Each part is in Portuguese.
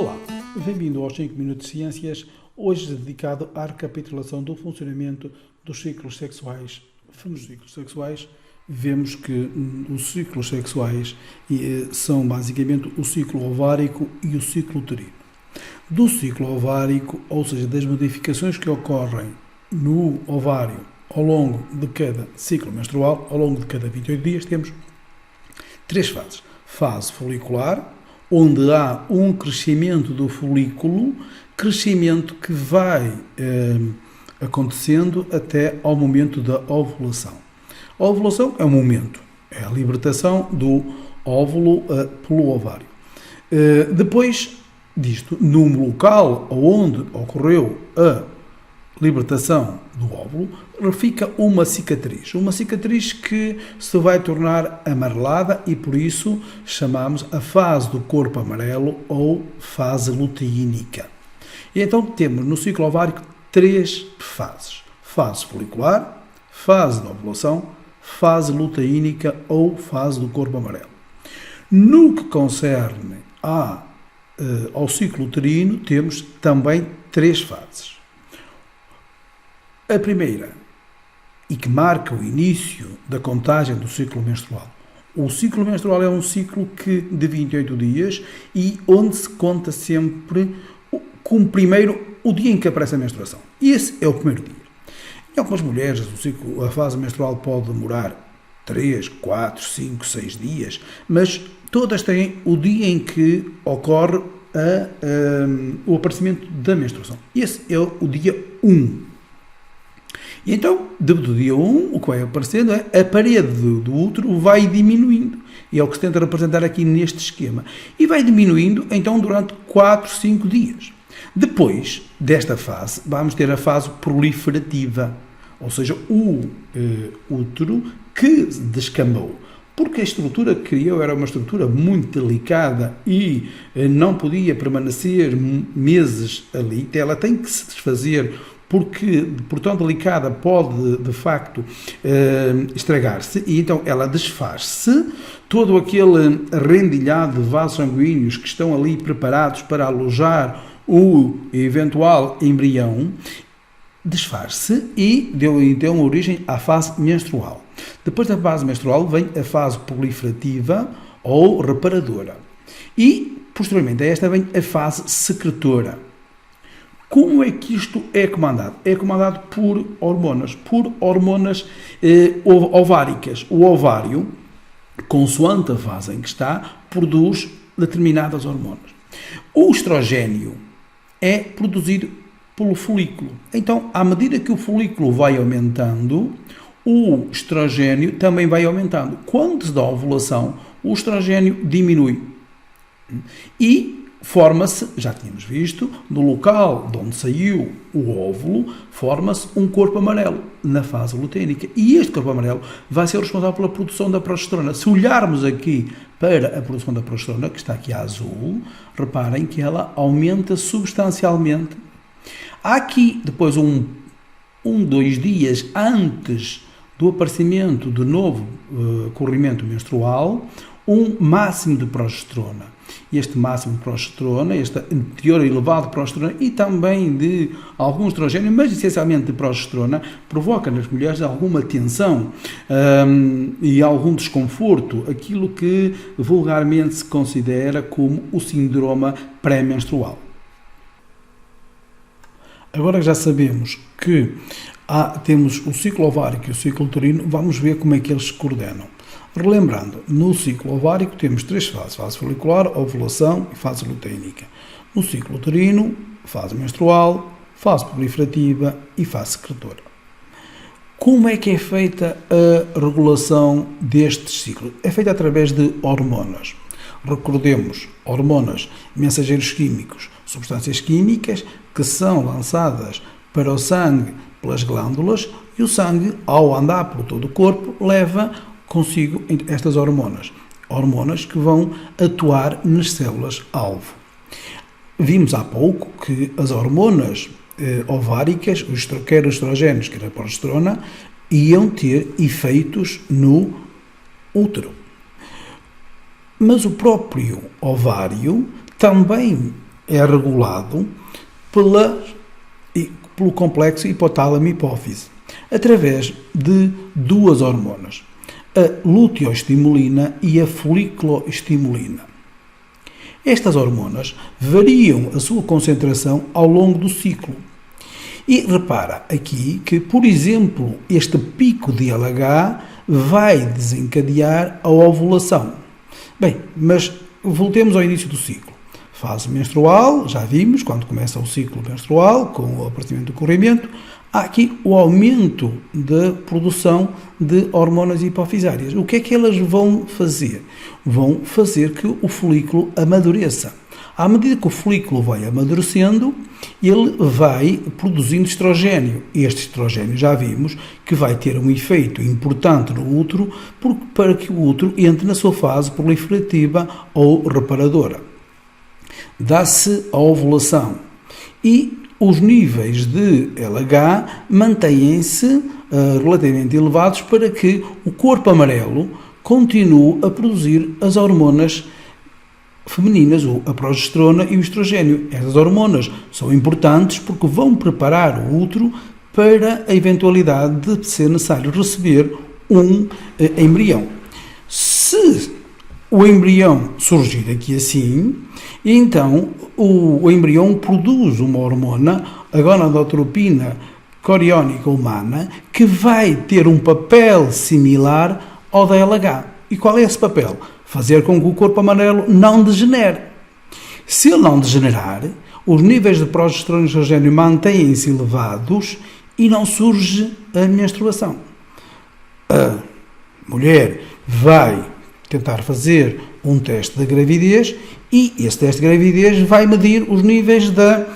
Olá, bem-vindo aos 5 Minutos de Ciências, hoje dedicado à recapitulação do funcionamento dos ciclos sexuais. Nos ciclos sexuais, vemos que os ciclos sexuais são basicamente o ciclo ovárico e o ciclo uterino. Do ciclo ovárico, ou seja, das modificações que ocorrem no ovário ao longo de cada ciclo menstrual, ao longo de cada 28 dias, temos três fases. Fase folicular, onde há um crescimento do folículo, crescimento que vai acontecendo até ao momento da ovulação. A ovulação é o momento, é a libertação do óvulo pelo ovário. Depois disto, no local onde ocorreu a libertação do óvulo, fica uma cicatriz que se vai tornar amarelada e por isso chamamos a fase do corpo amarelo ou fase luteínica. E então temos no ciclo ovárico três fases: fase folicular, fase de ovulação, fase luteínica ou fase do corpo amarelo. No que concerne ao ciclo uterino, temos também três fases. A primeira, e que marca o início da contagem do ciclo menstrual. O ciclo menstrual é um ciclo de 28 dias e onde se conta sempre como primeiro o dia em que aparece a menstruação. Esse é o primeiro dia. Em algumas mulheres, a fase menstrual pode demorar 3, 4, 5, 6 dias, mas todas têm o dia em que ocorre o aparecimento da menstruação. Esse é o dia 1. E então, do dia 1, o que vai aparecendo é a parede do útero vai diminuindo. E é o que se tenta representar aqui neste esquema. E vai diminuindo, então, durante 4, 5 dias. Depois desta fase, vamos ter a fase proliferativa. Ou seja, o útero que descambou. Porque a estrutura que criou era uma estrutura muito delicada e não podia permanecer meses ali. Ela tem que se desfazer porque, por tão delicada, pode, de facto, estragar-se, e então ela desfaz-se, todo aquele rendilhado de vasos sanguíneos que estão ali preparados para alojar o eventual embrião, desfaz-se e deu então origem à fase menstrual. Depois da fase menstrual vem a fase proliferativa ou reparadora. E, posteriormente a esta, vem a fase secretora. Como é que isto é comandado? É comandado por hormonas ováricas. O ovário, consoante a fase em que está, produz determinadas hormonas. O estrogênio é produzido pelo folículo. Então, à medida que o folículo vai aumentando, o estrogênio também vai aumentando. Quando se dá a ovulação, o estrogênio diminui. E forma-se, já tínhamos visto, no local de onde saiu o óvulo, forma-se um corpo amarelo na fase luteínica. E este corpo amarelo vai ser responsável pela produção da progesterona. Se olharmos aqui para a produção da progesterona, que está aqui a azul, reparem que ela aumenta substancialmente. Há aqui, depois, 2 dias antes do aparecimento do novo corrimento menstrual, um máximo de progesterona. Este máximo de progesterona, este teor elevado de progesterona e também de algum estrogênio, mas essencialmente de progesterona, provoca nas mulheres alguma tensão e algum desconforto, aquilo que vulgarmente se considera como o síndrome pré-menstrual. Agora que já sabemos que temos o ciclo ovárico e o ciclo uterino, vamos ver como é que eles se coordenam. Relembrando, no ciclo ovárico temos três fases: fase folicular, ovulação e fase luteínica. No ciclo uterino, fase menstrual, fase proliferativa e fase secretora. Como é que é feita a regulação destes ciclos? É feita através de hormonas. Recordemos, hormonas, mensageiros químicos, substâncias químicas que são lançadas para o sangue pelas glândulas e o sangue, ao andar por todo o corpo, leva consigo estas hormonas que vão atuar nas células-alvo. Vimos há pouco que as hormonas ováricas, quer os estrogénios, quer a progesterona, iam ter efeitos no útero. Mas o próprio ovário também é regulado pelo complexo hipotálamo-hipófise, através de duas hormonas, a luteoestimulina e a foliculoestimulina. Estas hormonas variam a sua concentração ao longo do ciclo. E repara aqui que, por exemplo, este pico de LH vai desencadear a ovulação. Bem, mas voltemos ao início do ciclo. Fase menstrual, já vimos, quando começa o ciclo menstrual, com o aparecimento do corrimento, há aqui o aumento da produção de hormonas hipofisárias. O que é que elas vão fazer? Vão fazer que o folículo amadureça. À medida que o folículo vai amadurecendo, ele vai produzindo estrogênio. Este estrogênio, já vimos, que vai ter um efeito importante no útero para que o útero entre na sua fase proliferativa ou reparadora. Dá-se a ovulação e os níveis de LH mantêm-se relativamente elevados para que o corpo amarelo continue a produzir as hormonas femininas, a progesterona e o estrogênio. Estas hormonas são importantes porque vão preparar o útero para a eventualidade de ser necessário receber um embrião. Se o embrião surgir aqui assim, então o embrião produz uma hormona, a gonadotropina coriónica humana, que vai ter um papel similar ao da LH. E qual é esse papel? Fazer com que o corpo amarelo não degenere. Se ele não degenerar, os níveis de progesterona e estrogênio mantêm-se elevados e não surge a menstruação. A mulher vai tentar fazer um teste de gravidez e esse teste de gravidez vai medir os níveis da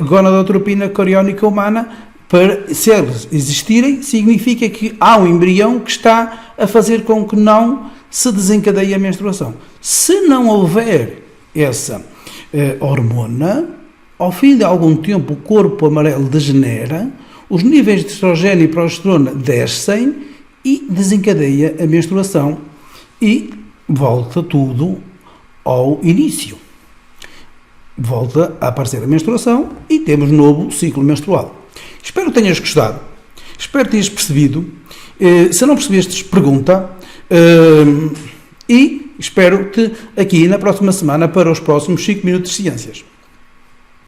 gonadotropina coriónica humana. Para, se eles existirem, significa que há um embrião que está a fazer com que não se desencadeie a menstruação. Se não houver essa hormona, ao fim de algum tempo o corpo amarelo degenera, os níveis de estrogênio e progesterona descem e desencadeia a menstruação e volta tudo ao início. Volta a aparecer a menstruação e temos novo ciclo menstrual. Espero que tenhas gostado, espero que tenhas percebido. Se não percebestes, pergunta. E espero-te aqui na próxima semana para os próximos 5 minutos de ciências.